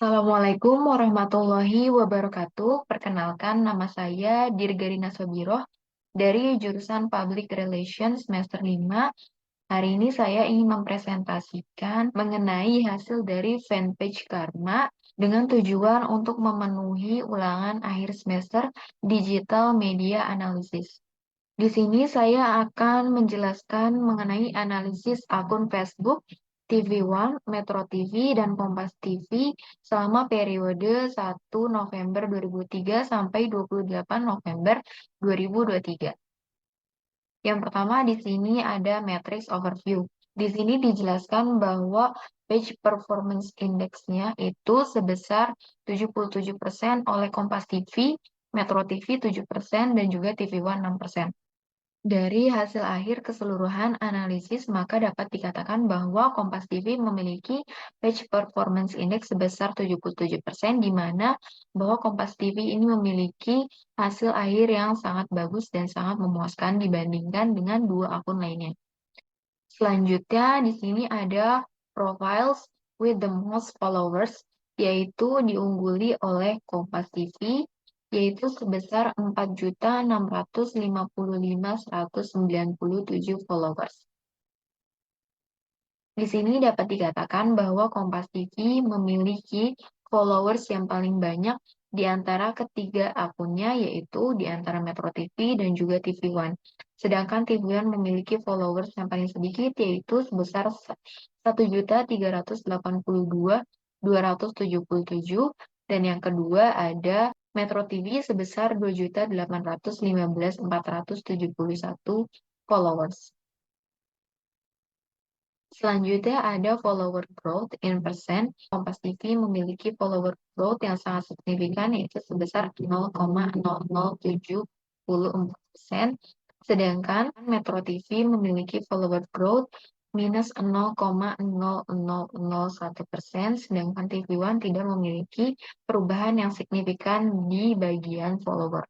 Assalamualaikum warahmatullahi wabarakatuh. Perkenalkan, nama saya Dirgarina Sobiroh dari jurusan Public Relations semester 5. Hari ini saya ingin mempresentasikan mengenai hasil dari fanpage Karma dengan tujuan untuk memenuhi ulangan akhir semester Digital Media Analysis. Di sini saya akan menjelaskan mengenai analisis akun Facebook, TV One, Metro TV, dan Kompas TV selama periode 1 November 2003 sampai 28 November 2023. Yang pertama di sini ada matrix overview. Di sini dijelaskan bahwa page performance index-nya itu sebesar 77% oleh Kompas TV, Metro TV 7%, dan juga TV One 6%. Dari hasil akhir keseluruhan analisis, maka dapat dikatakan bahwa Kompas TV memiliki page performance index sebesar 77%, di mana bahwa Kompas TV ini memiliki hasil akhir yang sangat bagus dan sangat memuaskan dibandingkan dengan dua akun lainnya. Selanjutnya, di sini ada profiles with the most followers, yaitu diungguli oleh Kompas TV, yaitu sebesar 4.655.197 followers. Di sini dapat dikatakan bahwa Kompas TV memiliki followers yang paling banyak di antara ketiga akunnya, yaitu di antara Metro TV dan juga TV One. Sedangkan TV One memiliki followers yang paling sedikit, yaitu sebesar 1.382.277, dan yang kedua ada Metro TV sebesar 2.815.471 followers. Selanjutnya ada follower growth in persen. Kompas TV memiliki follower growth yang sangat signifikan, yaitu sebesar 0,0074%. Sedangkan Metro TV memiliki follower growth minus 0,0001%. Sedangkan TV One tidak memiliki perubahan yang signifikan di bagian follower.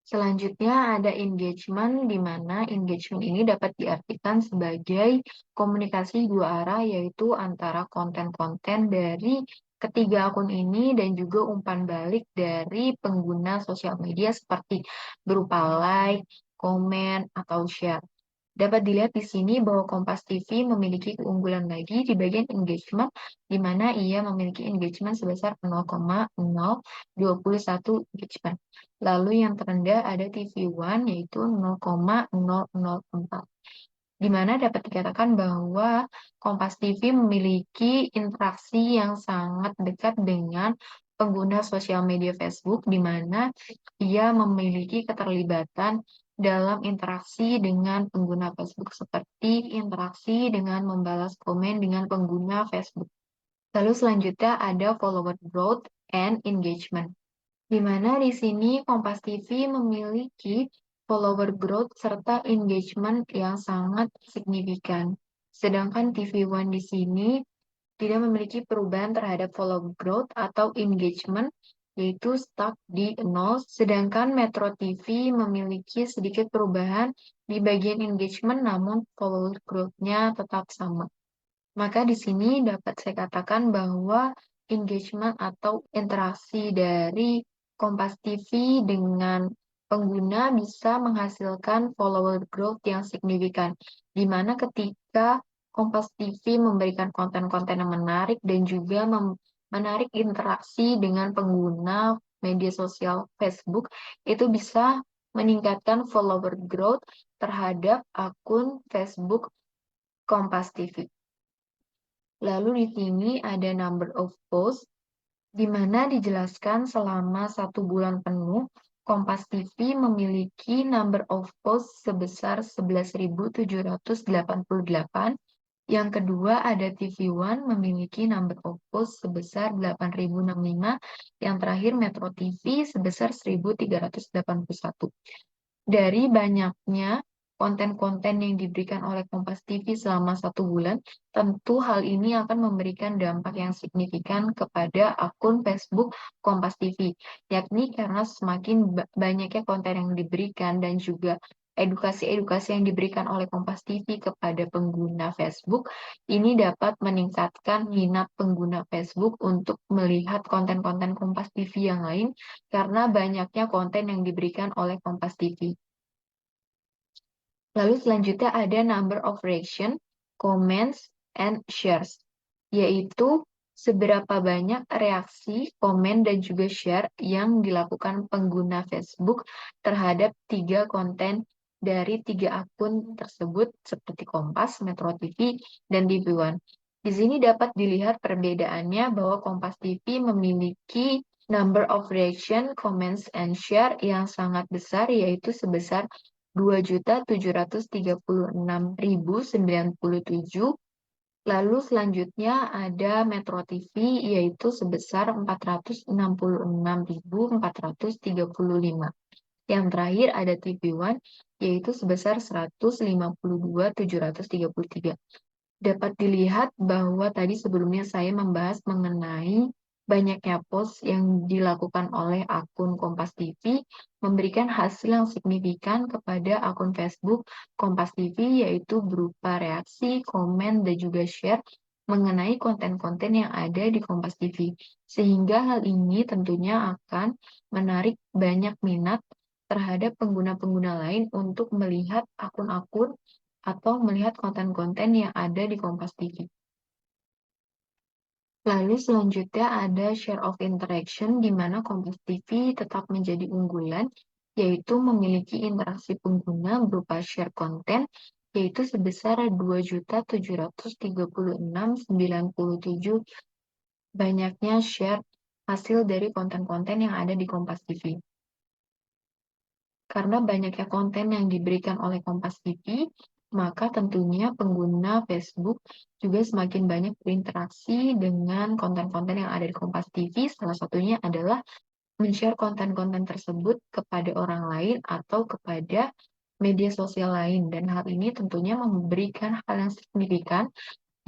Selanjutnya ada engagement, di mana engagement ini dapat diartikan sebagai komunikasi dua arah, yaitu antara konten-konten dari ketiga akun ini dan juga umpan balik dari pengguna sosial media seperti berupa like, komen, atau share. Dapat dilihat di sini bahwa Kompas TV memiliki keunggulan lagi di bagian engagement, di mana ia memiliki engagement sebesar 0,021 engagement. Lalu yang terendah ada TV One, yaitu 0,004. Di mana dapat dikatakan bahwa Kompas TV memiliki interaksi yang sangat dekat dengan pengguna sosial media Facebook, di mana ia memiliki keterlibatan dalam interaksi dengan pengguna Facebook, seperti interaksi dengan membalas komen dengan pengguna Facebook. Lalu selanjutnya ada follower growth and engagement, di mana di sini Kompas TV memiliki follower growth serta engagement yang sangat signifikan. Sedangkan TV One di sini tidak memiliki perubahan terhadap follower growth atau engagement, yaitu stuck di 0, sedangkan Metro TV memiliki sedikit perubahan di bagian engagement, namun follower growth-nya tetap sama. Maka di sini dapat saya katakan bahwa engagement atau interaksi dari Kompas TV dengan pengguna bisa menghasilkan follower growth yang signifikan, di mana ketika Kompas TV memberikan konten-konten yang menarik dan juga menarik interaksi dengan pengguna media sosial Facebook, itu bisa meningkatkan follower growth terhadap akun Facebook Kompas TV. Lalu di sini ada number of posts, di mana dijelaskan selama 1 bulan penuh, Kompas TV memiliki number of posts sebesar 11.788. Yang kedua ada TV One memiliki number of posts sebesar 8.065. Yang terakhir Metro TV sebesar 1.381. Dari banyaknya konten-konten yang diberikan oleh Kompas TV selama 1 bulan, tentu hal ini akan memberikan dampak yang signifikan kepada akun Facebook Kompas TV, yakni karena semakin banyaknya konten yang diberikan dan juga edukasi-edukasi yang diberikan oleh Kompas TV kepada pengguna Facebook ini dapat meningkatkan minat pengguna Facebook untuk melihat konten-konten Kompas TV yang lain karena banyaknya konten yang diberikan oleh Kompas TV. Lalu selanjutnya ada number of reaction, comments, and shares, yaitu seberapa banyak reaksi, komen, dan juga share yang dilakukan pengguna Facebook terhadap 3 konten dari 3 akun tersebut seperti Kompas, Metro TV, dan TV One. Di sini dapat dilihat perbedaannya bahwa Kompas TV memiliki number of reaction, comments, and share yang sangat besar, yaitu sebesar 2.736.097. Lalu selanjutnya ada Metro TV yaitu sebesar 466.435. Yang terakhir ada TV One yaitu sebesar 152.733. Dapat dilihat bahwa tadi sebelumnya saya membahas mengenai banyaknya post yang dilakukan oleh akun Kompas TV memberikan hasil yang signifikan kepada akun Facebook Kompas TV, yaitu berupa reaksi, komen, dan juga share mengenai konten-konten yang ada di Kompas TV. Sehingga hal ini tentunya akan menarik banyak minat terhadap pengguna-pengguna lain untuk melihat akun-akun atau melihat konten-konten yang ada di Kompas TV. Lalu selanjutnya ada share of interaction di mana Kompas TV tetap menjadi unggulan, yaitu memiliki interaksi pengguna berupa share konten, yaitu sebesar 2.736.097 banyaknya share hasil dari konten-konten yang ada di Kompas TV. Karena banyaknya konten yang diberikan oleh Kompas TV, maka tentunya pengguna Facebook juga semakin banyak berinteraksi dengan konten-konten yang ada di Kompas TV. Salah satunya adalah men-share konten-konten tersebut kepada orang lain atau kepada media sosial lain. Dan hal ini tentunya memberikan hal yang signifikan,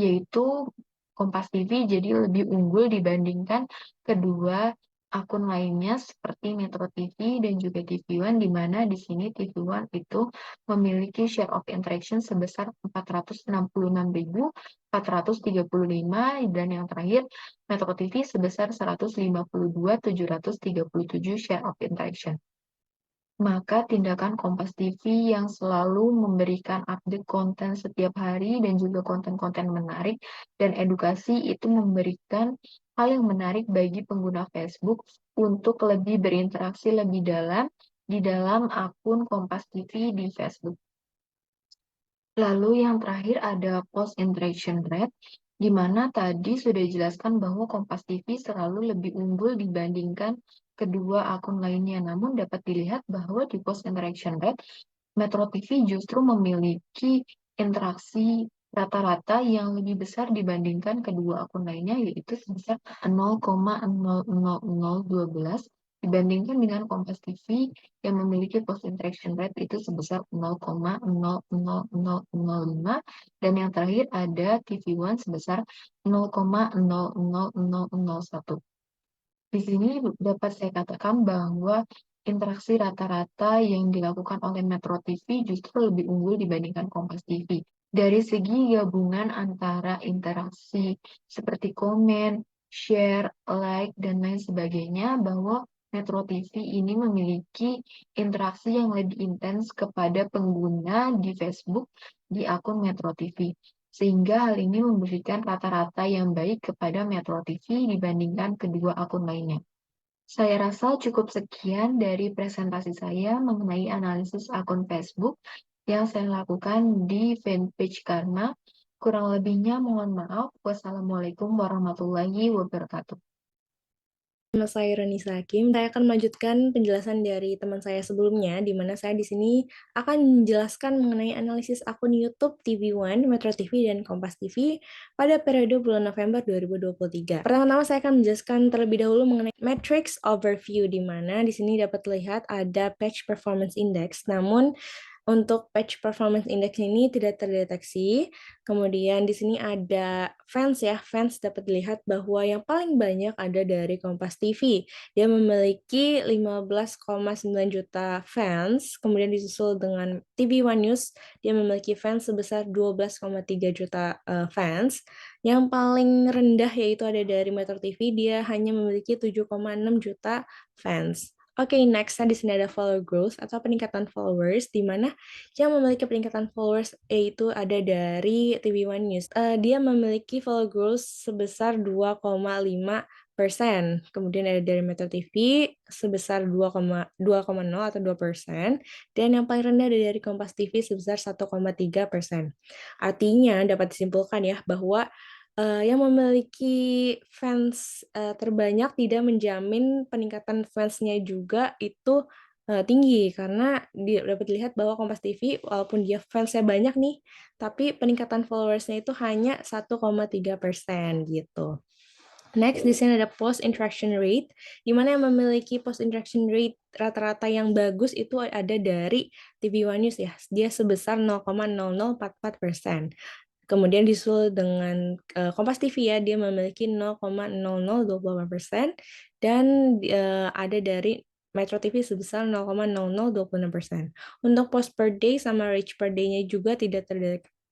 yaitu Kompas TV jadi lebih unggul dibandingkan kedua akun lainnya seperti Metro TV dan juga TV One, di mana di sini TV One itu memiliki share of interaction sebesar 466.435 dan yang terakhir Metro TV sebesar 152.737 share of interaction. Maka tindakan Kompas TV yang selalu memberikan update konten setiap hari dan juga konten-konten menarik dan edukasi itu memberikan hal yang menarik bagi pengguna Facebook untuk lebih berinteraksi lebih dalam di dalam akun Kompas TV di Facebook. Lalu yang terakhir ada post interaction rate, di mana tadi sudah dijelaskan bahwa Kompas TV selalu lebih unggul dibandingkan kedua akun lainnya. Namun dapat dilihat bahwa di post interaction rate, Metro TV justru memiliki interaksi rata-rata yang lebih besar dibandingkan kedua akun lainnya, yaitu sebesar 0,00012 dibandingkan dengan Kompas TV yang memiliki post interaction rate itu sebesar 0,00005 dan yang terakhir ada TV One sebesar 0,00001. Di sini dapat saya katakan bahwa interaksi rata-rata yang dilakukan oleh Metro TV justru lebih unggul dibandingkan Kompas TV. Dari segi gabungan antara interaksi seperti komen, share, like, dan lain sebagainya, bahwa Metro TV ini memiliki interaksi yang lebih intens kepada pengguna di Facebook di akun Metro TV. Sehingga hal ini memberikan rata-rata yang baik kepada Metro TV dibandingkan kedua akun lainnya. Saya rasa cukup sekian dari presentasi saya mengenai analisis akun Facebook yang saya lakukan di fanpage Karma. Kurang lebihnya mohon maaf. Wassalamualaikum warahmatullahi wabarakatuh. Nama saya Ronisa Hakim. Saya akan melanjutkan penjelasan dari teman saya sebelumnya, di mana saya di sini akan menjelaskan mengenai analisis akun YouTube TV One, Metro TV, dan Kompas TV pada periode bulan November 2023. Pertama-tama saya akan menjelaskan terlebih dahulu mengenai Matrix Overview, di mana di sini dapat terlihat ada Page Performance Index. Namun Untuk page performance index ini tidak terdeteksi. Kemudian di sini ada fans ya. Fans dapat dilihat bahwa yang paling banyak ada dari Kompas TV. Dia memiliki 15,9 juta fans. Kemudian disusul dengan TV One News. Dia memiliki fans sebesar 12,3 juta fans. Yang paling rendah yaitu ada dari Metro TV. Dia hanya memiliki 7,6 juta fans. Oke, nextnya di sini ada follower growth atau peningkatan followers, di mana yang memiliki peningkatan followers yaitu ada dari TV One News. Dia memiliki follower growth sebesar 2,5%. Kemudian ada dari Metro TV sebesar 2,0 atau 2%. Dan yang paling rendah ada dari Kompas TV sebesar 1,3%. Artinya dapat disimpulkan ya bahwa yang memiliki fans terbanyak tidak menjamin peningkatan fansnya juga itu tinggi karena dapat dilihat bahwa Kompas TV walaupun dia fansnya banyak nih, tapi peningkatan followersnya itu hanya 1,3% gitu. Next, di sini ada post interaction rate, di mana yang memiliki post interaction rate rata-rata yang bagus itu ada dari TV One News ya, dia sebesar 0,0044%. Kemudian disusul dengan Kompas TV ya, dia memiliki 0,0028% dan ada dari Metro TV sebesar 0,0026%. Untuk post per day sama reach per day-nya juga tidak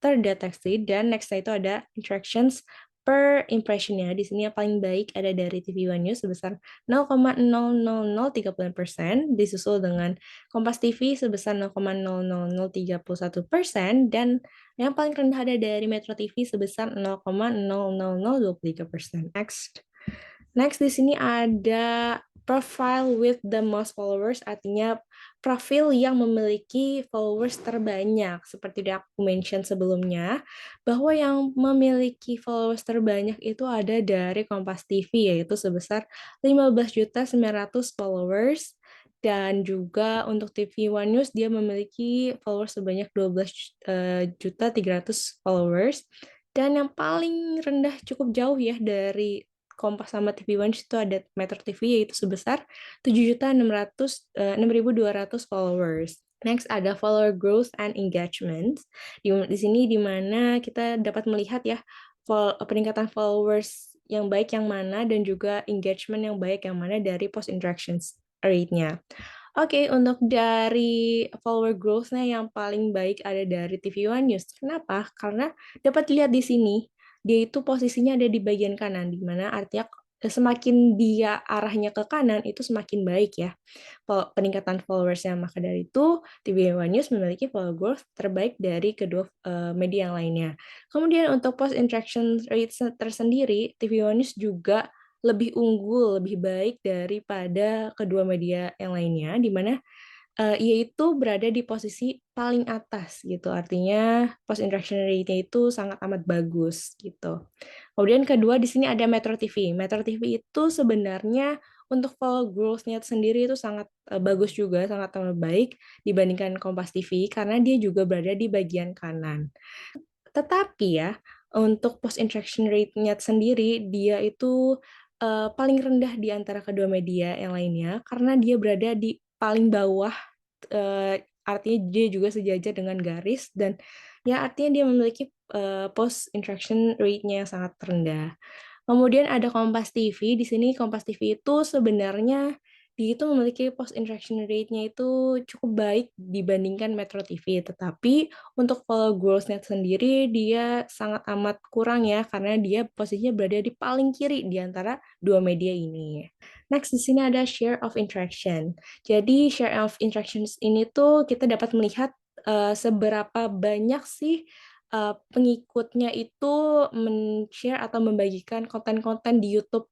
terdeteksi dan next itu ada interactions per impression-nya. Di sini yang paling baik ada dari TV One News sebesar 0,00030%, disusul dengan Kompas TV sebesar 0,00031% dan yang paling rendah ada dari Metro TV sebesar 0,00023%. Next di sini ada profile with the most followers, artinya profil yang memiliki followers terbanyak. Seperti yang aku mention sebelumnya, bahwa yang memiliki followers terbanyak itu ada dari Kompas TV, yaitu sebesar 15.900 followers. Dan juga untuk TV One News, dia memiliki followers sebanyak 12.300 followers. Dan yang paling rendah cukup jauh ya dari Kompas sama TV One itu ada Metro TV yaitu sebesar 7.600.6.200 followers. Next ada follower growth and engagement. Di sini di mana kita dapat melihat ya peningkatan followers yang baik yang mana dan juga engagement yang baik yang mana dari post interactions rate-nya. Oke, untuk dari follower growth-nya yang paling baik ada dari TV One News. Kenapa? Karena dapat dilihat di sini, dia itu posisinya ada di bagian kanan, di mana artinya semakin dia arahnya ke kanan, itu semakin baik ya peningkatan followersnya. Maka dari itu, TV One News memiliki follower growth terbaik dari kedua media yang lainnya. Kemudian untuk post interaction rate tersendiri, TV One News juga lebih unggul, lebih baik daripada kedua media yang lainnya, di mana ia itu berada di posisi paling atas gitu. Artinya post interaction rate-nya itu sangat amat bagus gitu. Kemudian kedua di sini ada Metro TV. Metro TV itu sebenarnya untuk follow growth-nya sendiri itu sangat bagus juga, sangat amat baik dibandingkan Kompas TV karena dia juga berada di bagian kanan. Tetapi ya, untuk post interaction rate-nya sendiri, dia itu paling rendah di antara kedua media yang lainnya, karena dia berada di paling bawah, artinya dia juga sejajar dengan garis, dan ya artinya dia memiliki post interaction rate-nya yang sangat rendah. Kemudian ada Kompas TV. Di sini Kompas TV itu sebenarnya dia itu memiliki post interaction rate-nya itu cukup baik dibandingkan Metro TV. Tetapi untuk follow growth-nya sendiri dia sangat amat kurang ya karena dia posisinya berada di paling kiri di antara dua media ini. Next di sini ada share of interaction. Jadi share of interactions ini tuh kita dapat melihat seberapa banyak sih pengikutnya itu men-share atau membagikan konten-konten di YouTube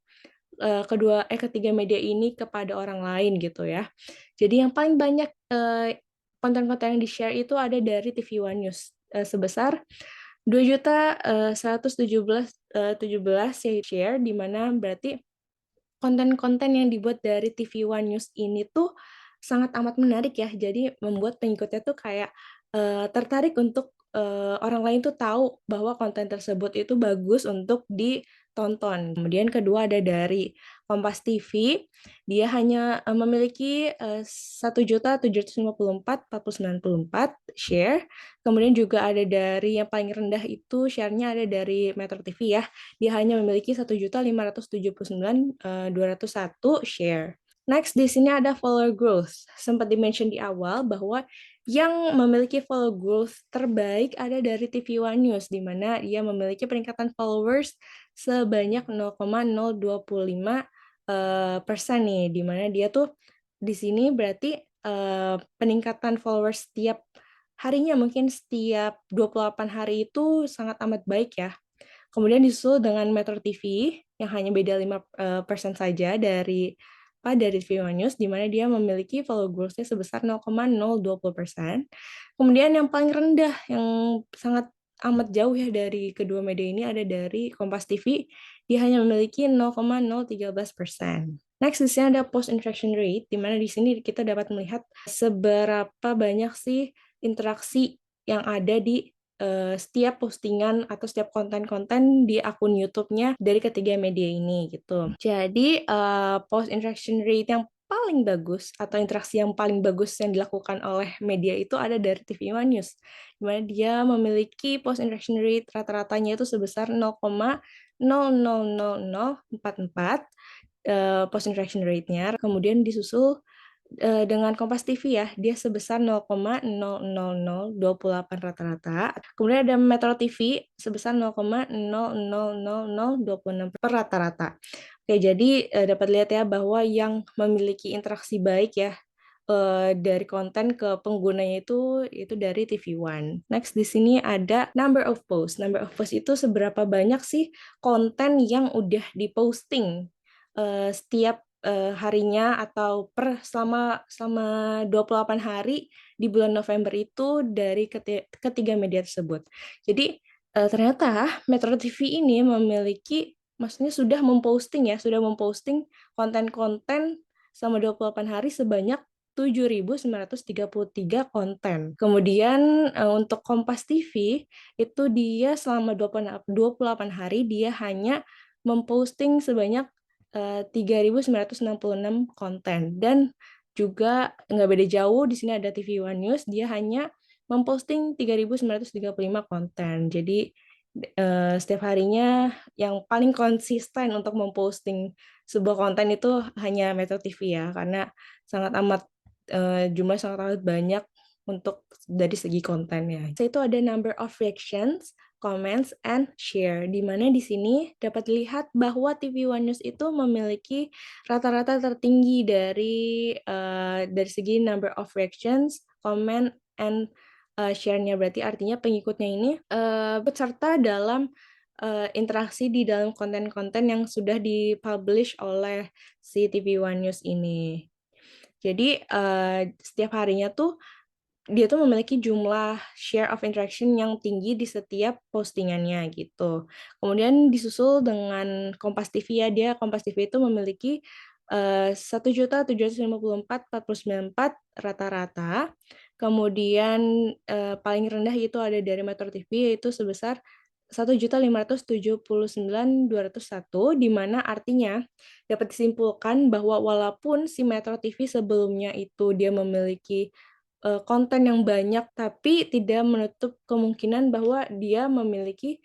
ketiga media ini kepada orang lain gitu ya. Jadi yang paling banyak konten-konten yang di-share itu ada dari TV One News sebesar 2.117.17 share, di mana berarti konten-konten yang dibuat dari TV One News ini tuh sangat amat menarik ya. Jadi membuat pengikutnya tuh kayak tertarik untuk orang lain tuh tahu bahwa konten tersebut itu bagus untuk ditonton. Kemudian kedua ada dari Kompas TV, dia hanya memiliki 1.754.494 share. Kemudian juga ada dari yang paling rendah itu share-nya ada dari Metro TV ya. Dia hanya memiliki 1.579.201 share. Next, di sini ada follower growth. Sempat di-mention di awal bahwa yang memiliki follow growth terbaik ada dari TV One News, di mana ia memiliki peningkatan followers sebanyak 0,025% nih, di mana dia tuh di sini berarti peningkatan followers setiap harinya, mungkin setiap 28 hari itu sangat amat baik ya. Kemudian disusul dengan Metro TV yang hanya beda 5% saja dari TV One News, di mana dia memiliki follow growth-nya sebesar 0,020%. Kemudian yang paling rendah, yang sangat amat jauh ya dari kedua media ini ada dari Kompas TV, dia hanya memiliki 0,013%. Next, di sini ada post interaction rate, di mana di sini kita dapat melihat seberapa banyak sih interaksi yang ada di setiap postingan atau setiap konten-konten di akun YouTube-nya dari ketiga media ini gitu. Jadi post interaction rate yang paling bagus atau interaksi yang paling bagus yang dilakukan oleh media itu ada dari TV One News, di mana dia memiliki post interaction rate rata-ratanya itu sebesar 0,000044 post interaction rate-nya. Kemudian disusul dengan Kompas TV ya, dia sebesar 0,00028 rata-rata. Kemudian ada Metro TV sebesar 0,00026 per rata-rata. Oke, jadi dapat lihat ya bahwa yang memiliki interaksi baik ya dari konten ke penggunanya itu dari TV One. Next, di sini ada number of posts. Number of posts itu seberapa banyak sih konten yang udah diposting setiap harinya atau selama 28 hari di bulan November itu dari ketiga media tersebut. Jadi ternyata Metro TV ini maksudnya sudah memposting konten-konten selama 28 hari sebanyak 7.933 konten. Kemudian untuk Kompas TV itu dia selama 28 hari dia hanya memposting sebanyak 3.966 konten, dan juga nggak beda jauh di sini ada TV One News, dia hanya memposting 3.935 konten. Jadi setiap harinya yang paling konsisten untuk memposting sebuah konten itu hanya Metro TV ya, karena sangat amat jumlah sangat amat banyak untuk dari segi kontennya. Itu ada number of reactions, comments, and share, di mana di sini dapat dilihat bahwa TV One News itu memiliki rata-rata tertinggi dari segi number of reactions, comment, and share-nya. Berarti artinya pengikutnya ini serta dalam interaksi di dalam konten-konten yang sudah dipublish oleh si TV One News ini. Jadi setiap harinya tuh dia tuh memiliki jumlah share of interaction yang tinggi di setiap postingannya gitu. Kemudian disusul dengan Kompas TV ya, Kompas TV itu memiliki 1.754.494 rata-rata. Kemudian paling rendah itu ada dari Metro TV, yaitu sebesar 1.579.201, di mana artinya dapat disimpulkan bahwa walaupun si Metro TV sebelumnya itu dia memiliki konten yang banyak, tapi tidak menutup kemungkinan bahwa dia memiliki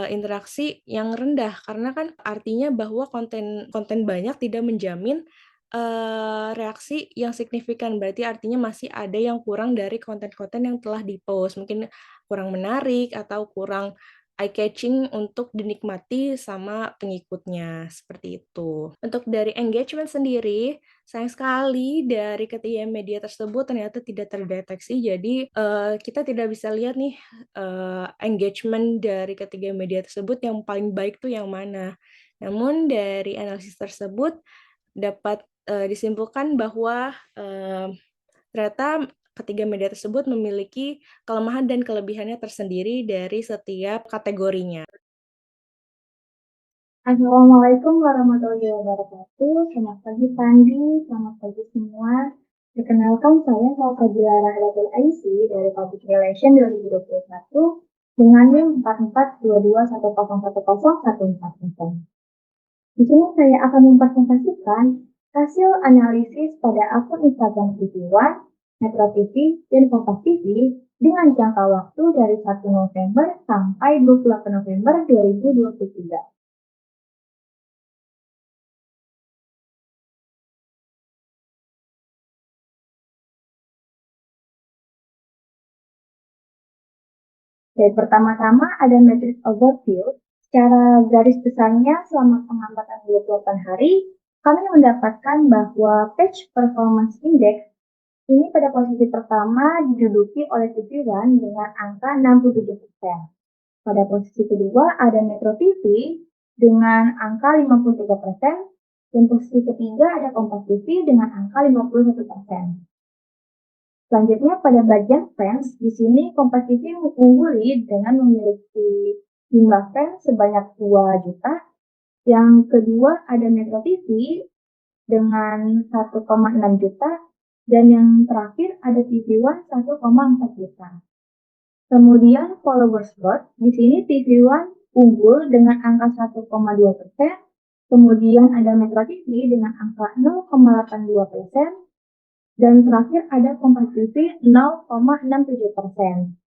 interaksi yang rendah, karena kan artinya bahwa konten banyak tidak menjamin reaksi yang signifikan. Berarti artinya masih ada yang kurang dari konten-konten yang telah di-post, mungkin kurang menarik atau kurang eye-catching untuk dinikmati sama pengikutnya, seperti itu. Untuk dari engagement sendiri, sayang sekali dari ketiga media tersebut ternyata tidak terdeteksi, jadi kita tidak bisa lihat nih engagement dari ketiga media tersebut yang paling baik tuh yang mana. Namun dari analisis tersebut dapat disimpulkan bahwa ternyata ketiga media tersebut memiliki kelemahan dan kelebihannya tersendiri dari setiap kategorinya. Assalamualaikum warahmatullahi wabarakatuh. Selamat pagi Pandi, selamat pagi semua. Perkenalkan saya Salsabila Rahelatul Aisy dari Public Relation 2021 dengan NIM 4422101014. Di sini saya akan mempresentasikan hasil analisis pada akun Instagram TV One, Metro TV, dan Kompas TV dengan jangka waktu dari 1 November sampai 28 November 2023. Dan pertama-tama ada matrix overview. Secara garis besarnya selama pengamatan 28 hari, kami mendapatkan bahwa Page Performance Index ini pada posisi pertama diduduki oleh TV One dengan angka 67%. Pada posisi kedua ada Metro TV dengan angka 53%, dan posisi ketiga ada Kompas TV dengan angka 51%. Selanjutnya pada bagian fans, di sini Kompas TV mengungguli dengan memiliki jumlah fans sebanyak 2 juta. Yang kedua ada Metro TV dengan 1,6 juta, dan yang terakhir ada TV One 1,4 juta. Kemudian followers growth, di sini TV One unggul dengan angka 1,2%, kemudian ada Metro TV dengan angka 0,82%, dan terakhir ada Kompas TV 0,67%.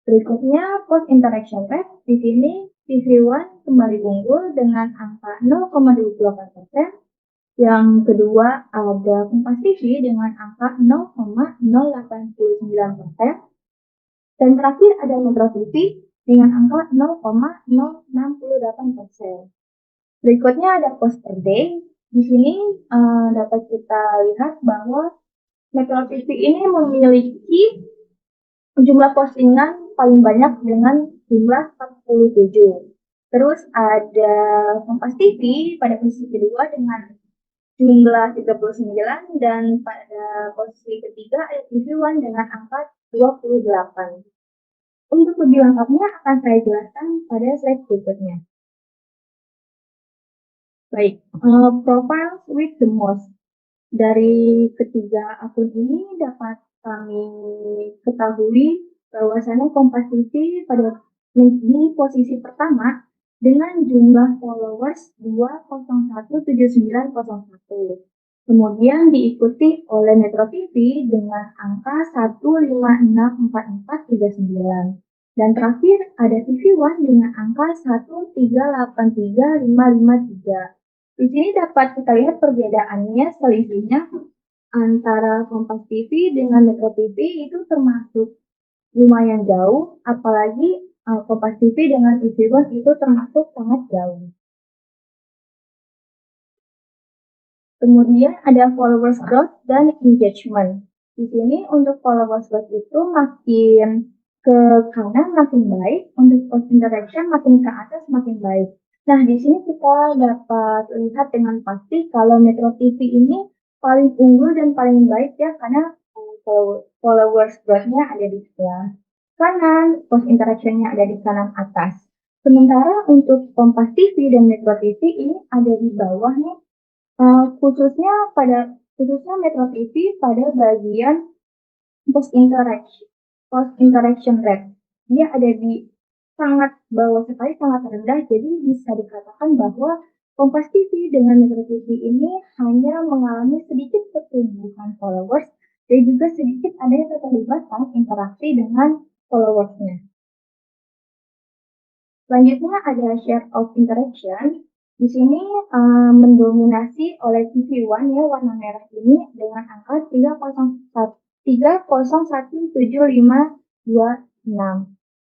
Berikutnya post interaction rate, di sini TV One kembali unggul dengan angka 0,28%. Yang kedua ada Kompas TV dengan angka 0,089%. Dan terakhir ada Metro TV dengan angka 0,068%. Berikutnya ada post per day. Di sini dapat kita lihat bahwa Metro TV ini memiliki jumlah postingan paling banyak dengan jumlah 47. Terus ada Kompas TV pada posisi kedua dengan jumlah 39, dan pada posisi ketiga ada TV One dengan angka 28. Untuk lebih lengkapnya akan saya jelaskan pada slide berikutnya. Baik, profiles with the most. Dari ketiga akun ini dapat kami ketahui bahwasannya Kompas TV pada di posisi pertama dengan jumlah followers 2017901. Kemudian diikuti oleh Metro TV dengan angka 1564439. Dan terakhir ada TV One dengan angka 1383553. Di sini dapat kita lihat perbedaannya, selisihnya antara Kompas TV dengan Metro TV itu termasuk lumayan jauh, apalagi Kompas TV dengan TV One itu termasuk sangat jauh. Kemudian ada followers growth dan engagement. Di sini untuk followers growth itu makin ke kanan makin baik, untuk post interaction makin ke atas makin baik. Nah, di sini kita dapat lihat dengan pasti kalau Metro TV ini paling unggul dan paling baik ya, karena followers growth-nya ada di sebelah kanan, post interaction-nya ada di kanan atas. Sementara untuk Kompas TV dan Metro TV ini ada di bawah nih. Khususnya Metro TV pada bagian post interaction rate, dia ada di sangat bawah sekali, sangat rendah. Jadi bisa dikatakan bahwa Kompas TV dengan Metro TV ini hanya mengalami sedikit pertumbuhan followers dan juga sedikit adanya keterlibatan interaksi dengan followersnya. Selanjutnya ada share of interaction. Di sini mendominasi oleh TV One ya, warna merah ini dengan angka 3017526.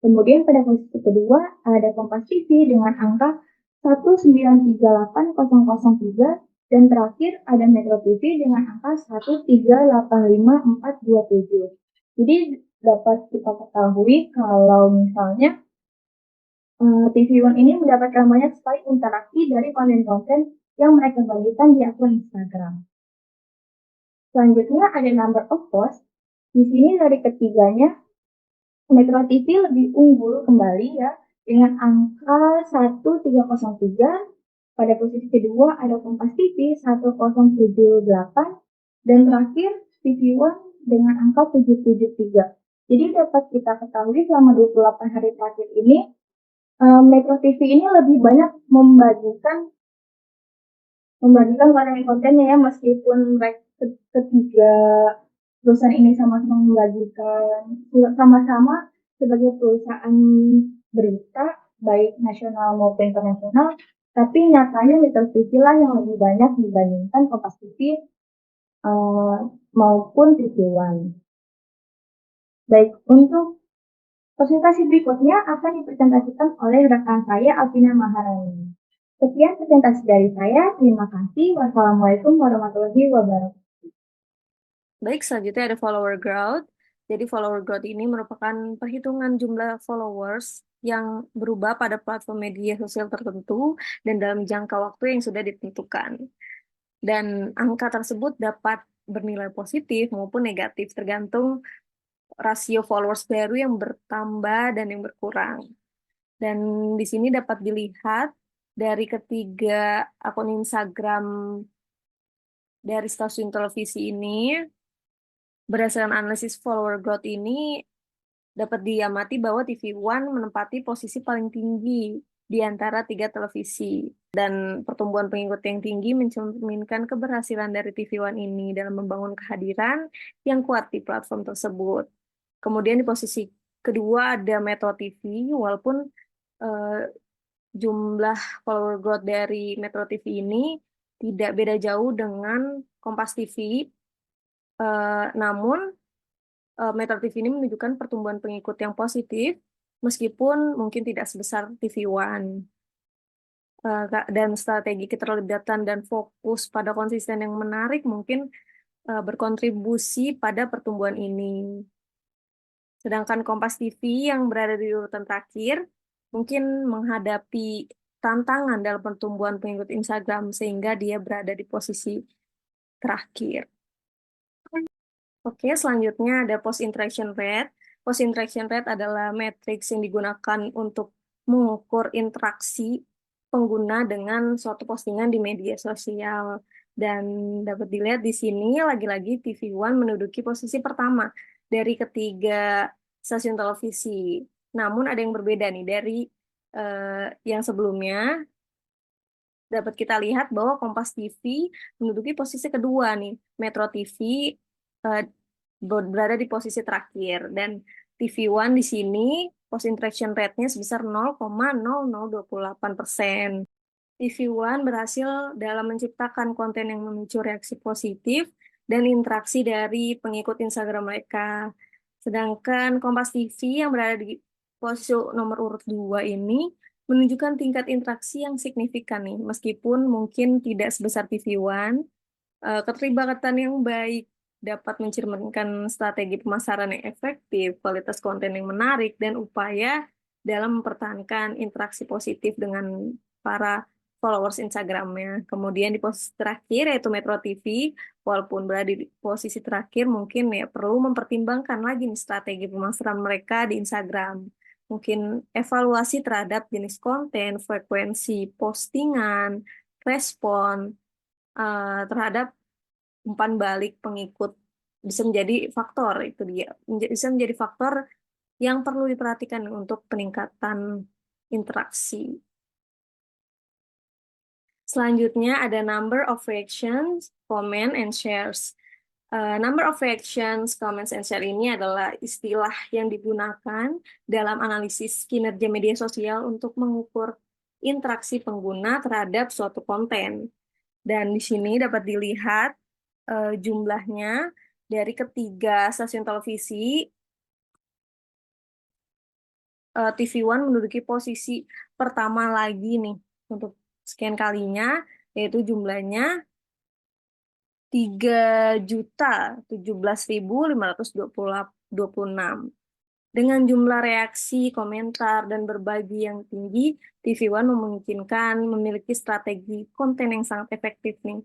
Kemudian pada posisi kedua ada Kompas TV dengan angka 1938003, dan terakhir ada Metro TV dengan angka 1385427. Jadi dapat kita ketahui kalau misalnya TV One ini mendapatkan banyak sekali interaksi dari konten-konten yang mereka bagikan di akun Instagram. Selanjutnya ada number of posts. Di sini dari ketiganya, Metro TV lebih unggul kembali ya, dengan angka 1303. Pada posisi kedua ada Kompas TV 1078, dan terakhir TV One dengan angka 773. Jadi dapat kita ketahui selama 28 hari terakhir ini, Metro TV ini lebih banyak membagikan membagikan konten-kontennya ya, meskipun ketiga perusahaan ini sama-sama membagikan, sama-sama sebagai perusahaan berita, baik nasional maupun internasional, tapi nyatanya Metro TV lah yang lebih banyak dibandingkan Kompas TV maupun TV One. Baik, untuk presentasi berikutnya akan dipresentasikan oleh rekan saya, Alvina Maharani. Sekian presentasi dari saya. Terima kasih. Wassalamualaikum warahmatullahi wabarakatuh. Baik, selanjutnya ada follower growth. Jadi follower growth ini merupakan perhitungan jumlah followers yang berubah pada platform media sosial tertentu dan dalam jangka waktu yang sudah ditentukan. Dan angka tersebut dapat bernilai positif maupun negatif tergantung rasio followers baru yang bertambah dan yang berkurang. Dan di sini dapat dilihat dari ketiga akun Instagram dari stasiun televisi ini, berdasarkan analisis follower growth ini, dapat diamati bahwa TV One menempati posisi paling tinggi di antara tiga televisi. Dan pertumbuhan pengikut yang tinggi mencerminkan keberhasilan dari TV One ini dalam membangun kehadiran yang kuat di platform tersebut. Kemudian di posisi kedua ada Metro TV, walaupun jumlah follower growth dari Metro TV ini tidak beda jauh dengan Kompas TV, namun Metro TV ini menunjukkan pertumbuhan pengikut yang positif, meskipun mungkin tidak sebesar TV One. Dan strategi keterlibatan dan fokus pada konsisten yang menarik mungkin berkontribusi pada pertumbuhan ini. Sedangkan Kompas TV yang berada di urutan terakhir mungkin menghadapi tantangan dalam pertumbuhan pengikut Instagram sehingga dia berada di posisi terakhir. Oke, selanjutnya ada post interaction rate. Post interaction rate adalah matriks yang digunakan untuk mengukur interaksi pengguna dengan suatu postingan di media sosial. Dan dapat dilihat di sini lagi-lagi TV One menduduki posisi pertama dari ketiga stasiun televisi. Namun ada yang berbeda nih dari yang sebelumnya. Dapat kita lihat bahwa Kompas TV menduduki posisi kedua nih. Metro TV eh, berada di posisi terakhir dan TV One di sini post interaction rate-nya sebesar 0,0028%. TV One berhasil dalam menciptakan konten yang memicu reaksi positif dan interaksi dari pengikut Instagram mereka. Sedangkan Kompas TV yang berada di posisi nomor urut 2 ini menunjukkan tingkat interaksi yang signifikan nih, meskipun mungkin tidak sebesar TV One. Keterlibatan yang baik dapat mencerminkan strategi pemasaran yang efektif, kualitas konten yang menarik, dan upaya dalam mempertahankan interaksi positif dengan para followers Instagramnya. Kemudian di posisi terakhir yaitu Metro TV, walaupun berada di posisi terakhir, mungkin ya perlu mempertimbangkan lagi nih strategi pemasaran mereka di Instagram. Mungkin evaluasi terhadap jenis konten, frekuensi postingan, respon terhadap umpan balik pengikut bisa menjadi faktor, itu dia bisa menjadi faktor yang perlu diperhatikan untuk peningkatan interaksi. Selanjutnya ada number of reactions, comment, and shares. Number of reactions, comments, and share ini adalah istilah yang digunakan dalam analisis kinerja media sosial untuk mengukur interaksi pengguna terhadap suatu konten. Dan di sini dapat dilihat jumlahnya dari ketiga stasiun televisi. TV One menduduki posisi pertama lagi nih untuk sekian kalinya, yaitu jumlahnya 3.017.526. Dengan jumlah reaksi, komentar, dan berbagi yang tinggi, TV One memungkinkan memiliki strategi konten yang sangat efektif nih.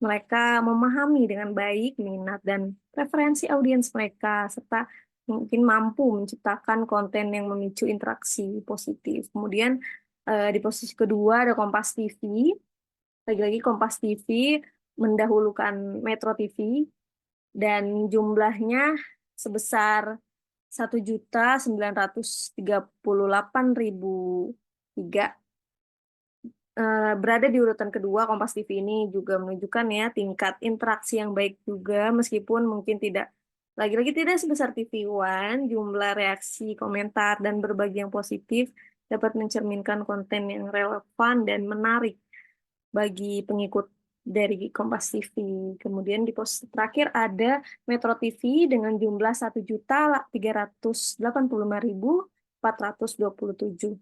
Mereka memahami dengan baik minat dan preferensi audiens mereka, serta mungkin mampu menciptakan konten yang memicu interaksi positif. Kemudian di posisi kedua ada Kompas TV. Lagi-lagi Kompas TV mendahulukan Metro TV dan jumlahnya sebesar 1.938.003. berada di urutan kedua. Kompas TV ini juga menunjukkan ya tingkat interaksi yang baik juga, meskipun mungkin tidak, lagi-lagi tidak sebesar TV One. Jumlah reaksi, komentar, dan berbagi yang positif dapat mencerminkan konten yang relevan dan menarik bagi pengikut dari Kompas TV. Kemudian di posisi terakhir ada Metro TV dengan jumlah 1.385.427.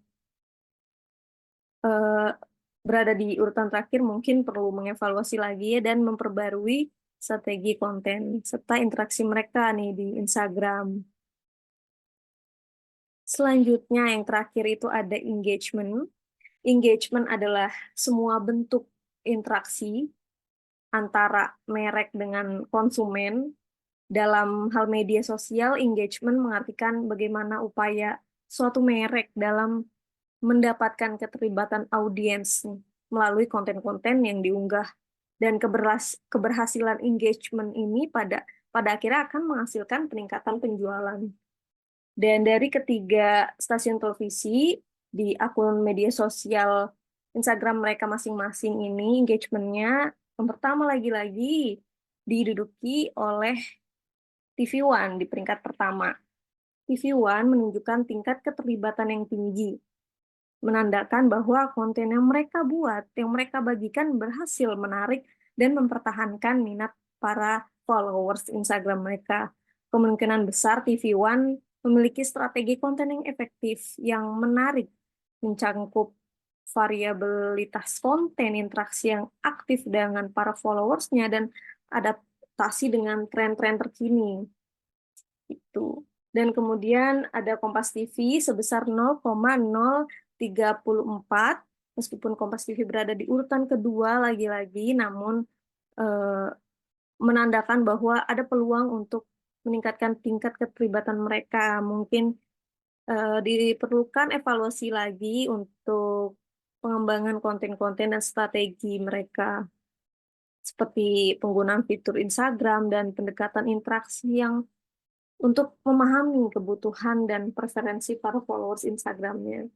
Berada di urutan terakhir mungkin perlu mengevaluasi lagi ya, dan memperbarui strategi konten serta interaksi mereka nih di Instagram. Selanjutnya yang terakhir itu ada engagement. Engagement adalah semua bentuk interaksi antara merek dengan konsumen. Dalam hal media sosial, engagement mengartikan bagaimana upaya suatu merek dalam mendapatkan keterlibatan audiens melalui konten-konten yang diunggah, dan keberhasilan engagement ini pada akhirnya akan menghasilkan peningkatan penjualan. Dan dari ketiga stasiun televisi di akun media sosial Instagram mereka masing-masing ini, engagementnya yang pertama lagi-lagi diduduki oleh TV One di peringkat pertama. TV One menunjukkan tingkat keterlibatan yang tinggi, menandakan bahwa konten yang mereka buat, yang mereka bagikan berhasil menarik dan mempertahankan minat para followers Instagram mereka. Kemungkinan besar TV One memiliki strategi konten yang efektif, yang menarik, mencangkup variabilitas konten, interaksi yang aktif dengan para followersnya, dan adaptasi dengan tren-tren terkini. Itu. Dan kemudian ada Kompas TV sebesar 0,034, meskipun Kompas TV berada di urutan kedua lagi-lagi, namun menandakan bahwa ada peluang untuk meningkatkan tingkat keterlibatan mereka. Mungkin diperlukan evaluasi lagi untuk pengembangan konten-konten dan strategi mereka, seperti penggunaan fitur Instagram dan pendekatan interaksi yang untuk memahami kebutuhan dan preferensi para followers Instagramnya.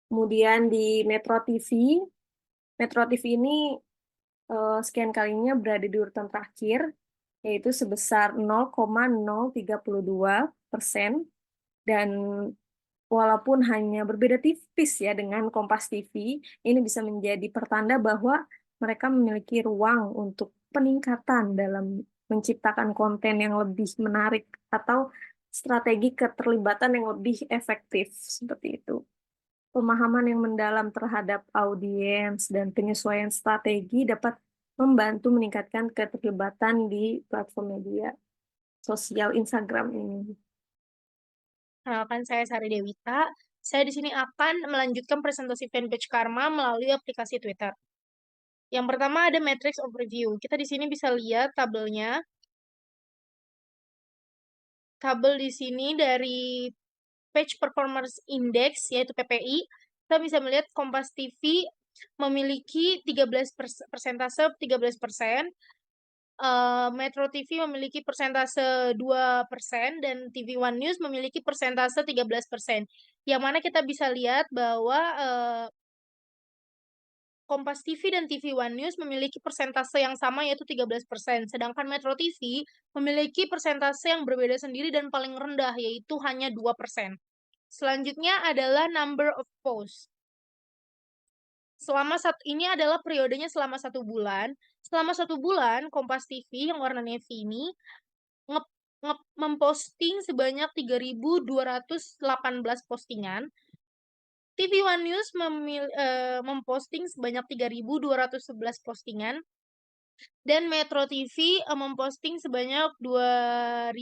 Kemudian di Metro TV ini sekian kalinya berada di urutan terakhir, yaitu sebesar 0,032%, dan walaupun hanya berbeda tipis ya dengan Kompas TV, ini bisa menjadi pertanda bahwa mereka memiliki ruang untuk peningkatan dalam menciptakan konten yang lebih menarik atau strategi keterlibatan yang lebih efektif, seperti itu. Pemahaman yang mendalam terhadap audiens dan penyesuaian strategi dapat membantu meningkatkan keterlibatan di platform media sosial Instagram ini. Kenalkan, saya Sari Dewita. Saya di sini akan melanjutkan presentasi fanpage Karma melalui aplikasi Twitter. Yang pertama ada Matrix Overview. Kita di sini bisa lihat tabelnya. Tabel di sini dari Page Performance Index, yaitu PPI. Kita bisa melihat Kompas TV memiliki 13%, Metro TV memiliki persentase 2%, dan TV One News memiliki persentase 13%. Yang mana kita bisa lihat bahwa Kompas TV dan TV One News memiliki persentase yang sama, yaitu 13%. Sedangkan Metro TV memiliki persentase yang berbeda sendiri dan paling rendah, yaitu hanya 2%. Selanjutnya adalah number of posts. Ini adalah periodenya selama 1 bulan. Selama 1 bulan, Kompas TV yang warna navy ini memposting sebanyak 3.218 postingan. TV One News memposting sebanyak 3.211 postingan, dan Metro TV memposting sebanyak 2.268.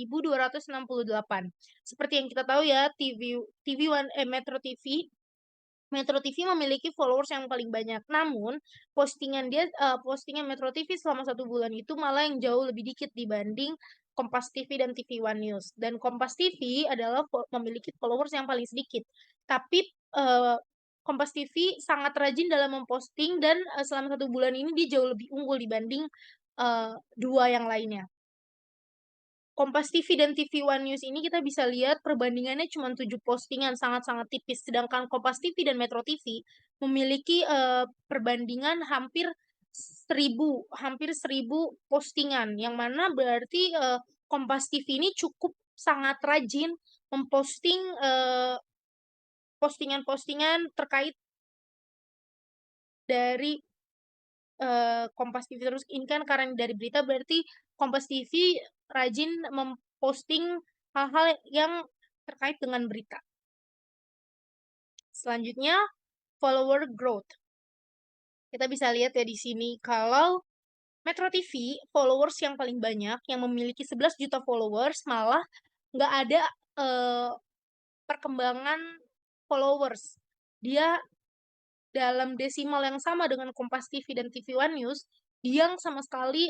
Seperti yang kita tahu ya, Metro TV memiliki followers yang paling banyak. Namun, postingan Metro TV selama 1 bulan itu malah yang jauh lebih dikit dibanding Kompas TV dan TV One News. Dan Kompas TV adalah memiliki followers yang paling sedikit. Tapi Kompas TV sangat rajin dalam memposting, dan selama 1 bulan ini dia jauh lebih unggul dibanding 2 yang lainnya. Kompas TV dan TV One News ini kita bisa lihat perbandingannya cuma 7 postingan, sangat-sangat tipis. Sedangkan Kompas TV dan Metro TV memiliki perbandingan hampir 1000 postingan, yang mana berarti Kompas TV ini cukup sangat rajin memposting postingan-postingan terkait dari Kompas TV. Terus ini kan karena dari berita, berarti Kompas TV rajin memposting hal-hal yang terkait dengan berita. Selanjutnya, follower growth. Kita bisa lihat ya di sini kalau Metro TV followers yang paling banyak, yang memiliki 11 juta followers, malah nggak ada perkembangan followers. Dia dalam desimal yang sama dengan Kompas TV dan TV One News, dia sama sekali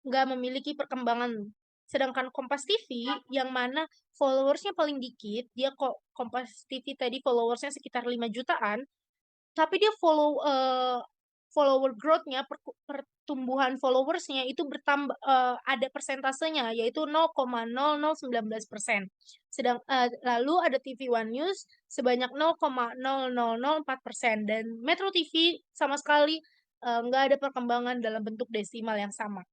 nggak memiliki perkembangan. Sedangkan Kompas TV, yang mana followersnya paling dikit, Kompas TV tadi followersnya sekitar 5 jutaan, tapi dia follower growth-nya, pertumbuhan followersnya itu bertambah, ada persentasenya, yaitu 0,0019%. Lalu ada TV One News sebanyak 0,0004%, dan Metro TV sama sekali nggak ada perkembangan dalam bentuk desimal yang sama.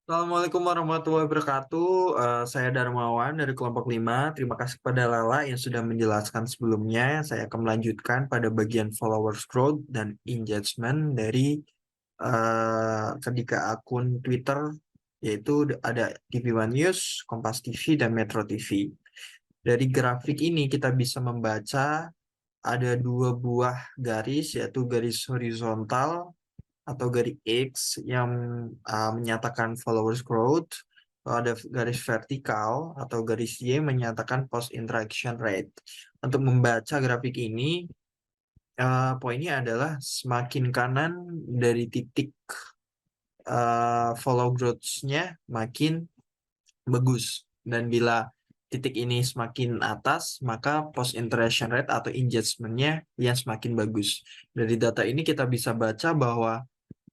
Assalamualaikum warahmatullahi wabarakatuh. Saya Darmawan dari kelompok 5. Terima kasih kepada Lala yang sudah menjelaskan sebelumnya. Saya akan melanjutkan pada bagian followers growth dan engagement dari ketiga akun Twitter, yaitu ada TV One News, Kompas TV, dan Metro TV. Dari grafik ini kita bisa membaca ada 2 buah garis, yaitu garis horizontal atau garis X yang menyatakan followers growth, ada garis vertikal atau garis Y menyatakan post interaction rate. Untuk membaca grafik ini, poinnya adalah semakin kanan dari titik follow growth-nya makin bagus, dan bila titik ini semakin atas, maka post interaction rate atau engagement-nya yang semakin bagus. Dari data ini kita bisa baca bahwa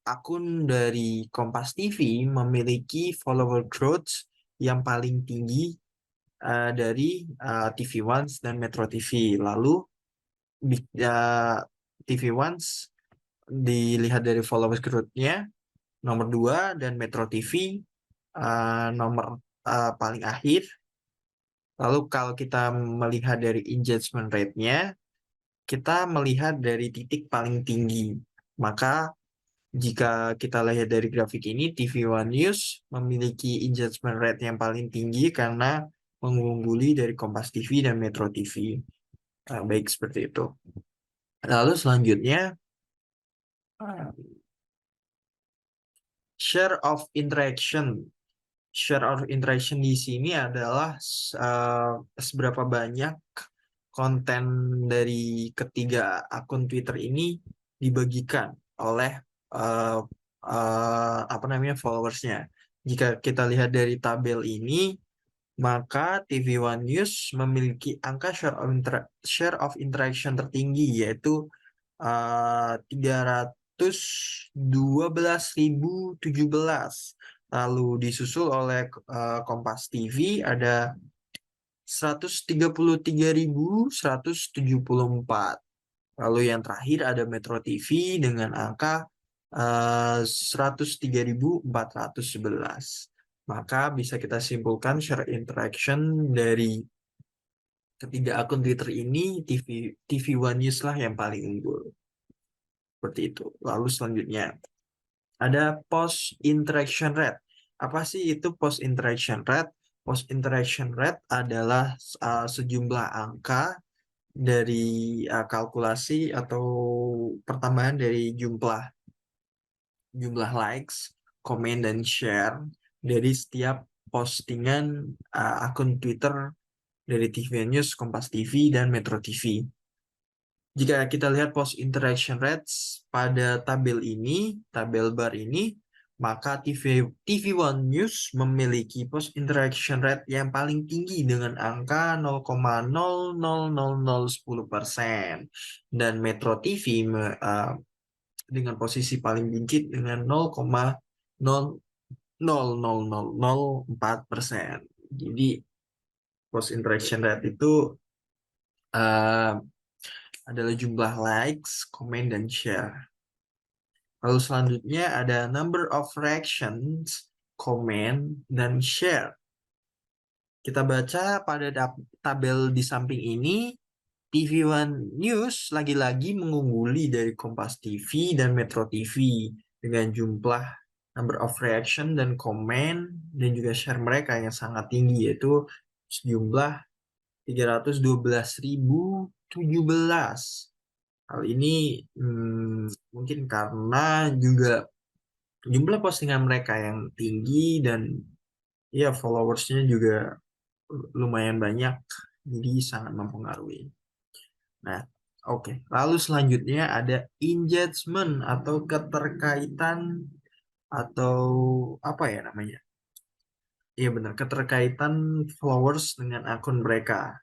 akun dari Kompas TV memiliki follower growth yang paling tinggi dari TV One dan Metro TV. Lalu TV One dilihat dari followers growth-nya nomor 2, dan Metro TV nomor paling akhir. Lalu kalau kita melihat dari engagement rate-nya, kita melihat dari titik paling tinggi. Maka jika kita lihat dari grafik ini, TV One News memiliki engagement rate yang paling tinggi karena mengungguli dari Kompas TV dan Metro TV. Baik, seperti itu. Lalu selanjutnya, share of interaction. Share of interaction di sini adalah seberapa banyak konten dari ketiga akun Twitter ini dibagikan oleh followersnya. Jika kita lihat dari tabel ini, maka TV One News memiliki angka share of interaction tertinggi, yaitu 312.017. Lalu disusul oleh Kompas TV ada 133.174. Lalu yang terakhir ada Metro TV dengan angka 103.411. Maka bisa kita simpulkan share interaction dari ketiga akun Twitter ini, TV One News lah yang paling unggul. Seperti itu. Lalu selanjutnya ada post interaction rate. Apa sih itu post interaction rate? Post interaction rate adalah sejumlah angka dari kalkulasi atau pertambahan dari jumlah likes, komen, dan share dari setiap postingan akun Twitter dari TV News, Kompas TV, dan Metro TV. Jika kita lihat post interaction rates pada tabel bar ini, maka TV One News memiliki post interaction rate yang paling tinggi dengan angka 0,000010%, dan Metro TV dengan posisi paling dikit dengan 0,0000001%. 0,0004%. Jadi post interaction rate itu uh, adalah jumlah likes, komen, dan share. Lalu selanjutnya ada number of reactions, komen, dan share. Kita baca pada tabel di samping ini, TV One News lagi-lagi mengungguli dari Kompas TV dan Metro TV dengan jumlah number of reaction dan komen dan juga share mereka yang sangat tinggi, yaitu sejumlah 312.017. Hal ini mungkin karena juga jumlah postingan mereka yang tinggi dan ya followersnya juga lumayan banyak, jadi sangat mempengaruhi. Nah, oke. Lalu selanjutnya ada engagement atau keterkaitan atau apa ya namanya? Iya benar, keterkaitan followers dengan akun mereka.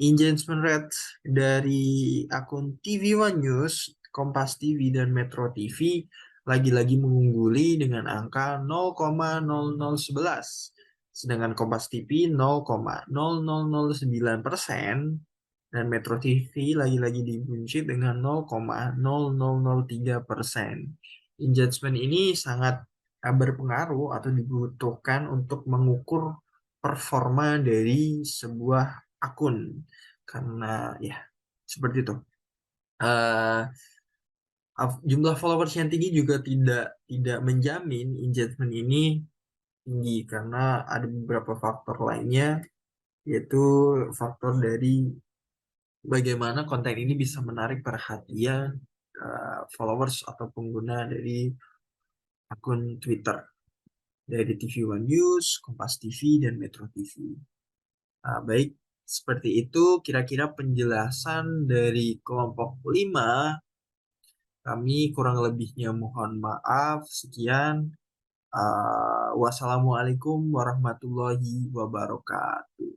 Engagement rate dari akun TV One News, Kompas TV, dan Metro TV lagi-lagi mengungguli dengan angka 0,0011. Sedangkan Kompas TV 0,0009% dan Metro TV lagi-lagi dibuncit dengan 0,0003%. Engagement ini sangat berpengaruh atau dibutuhkan untuk mengukur performa dari sebuah akun karena ya seperti itu. Jumlah followers yang tinggi juga tidak menjamin engagement ini tinggi karena ada beberapa faktor lainnya, yaitu faktor dari bagaimana konten ini bisa menarik perhatian followers atau pengguna dari akun Twitter dari TV One News, Kompas TV, dan Metro TV. Baik, seperti itu kira-kira penjelasan dari kelompok 5. Kami kurang lebihnya mohon maaf. Sekian. Wassalamualaikum warahmatullahi wabarakatuh.